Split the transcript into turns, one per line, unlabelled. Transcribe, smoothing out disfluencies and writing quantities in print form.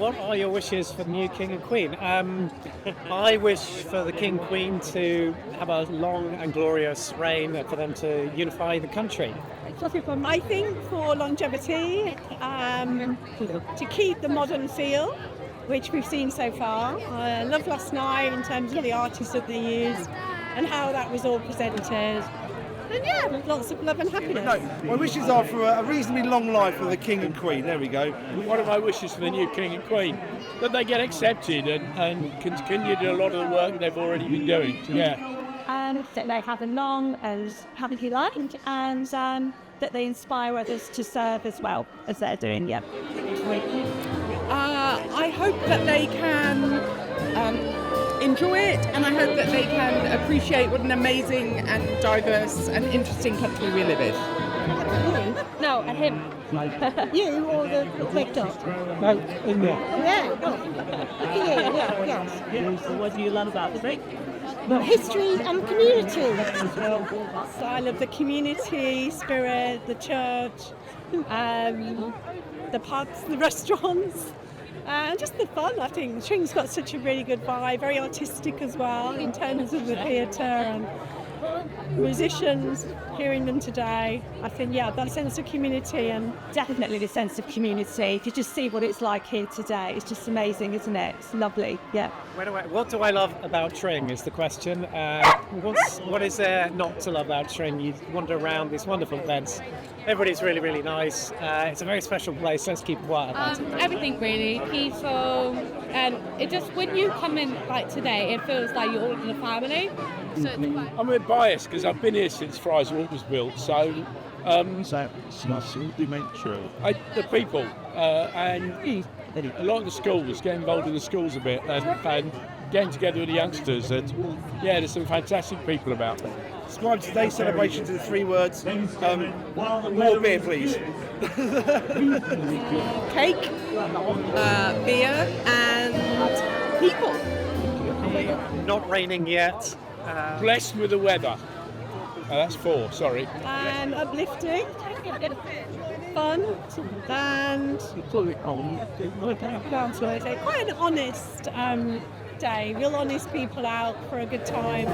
what are your wishes for the new King and Queen? I wish for the King and Queen to have a long and glorious reign, for them to unify the country.
I think for longevity, to keep the modern feel, which we've seen so far. I love last night in terms of the artists that they used and how that was all presented. And yeah, lots of love and happiness.
No, my wishes are for a reasonably long life for the King and Queen. There we go.
One of my wishes for the new King and Queen, that they get accepted and continue to do a lot of the work they've already been doing. Yeah.
That they have a long and happy life, and that they inspire others to serve as well as they're doing. Yeah.
I hope that they can enjoy it, and I hope that they can appreciate what an amazing and diverse and interesting country we live in.
No, and him.
You or the red dot?
No, in there.
Yeah. Yes.
So what do you love about the thing?
History and community.
So I love the community spirit, the church, the pubs, the restaurants, and just the fun. I think Trings got such a really good vibe, very artistic as well in terms of the theatre and musicians, hearing them today. I think, yeah, that sense of community. And
definitely the sense of community. If you just see what it's like here today, it's just amazing, isn't it? It's lovely, yeah.
What do I love about Tring is the question. What is there not to love about Tring? You wander around these wonderful events. Everybody's really, really nice. It's a very special place. Let's keep quiet about it.
Everything really, peaceful, and it just, when you come in like today, it feels like you're all in a family. So it's quite...
I'm a bit biased because I've been here since Fry's Walk was built, so the people and a lot of the schools, get involved in the schools a bit and getting together with the youngsters, and yeah, there's some fantastic people about there.
Describe today's celebration to the 3 words. More beer, please.
Cake, beer, and people.
Not raining yet.
Blessed with the weather. That's 4, sorry.
and uplifting, fun, and quite an honest day. Real honest people out for a good time.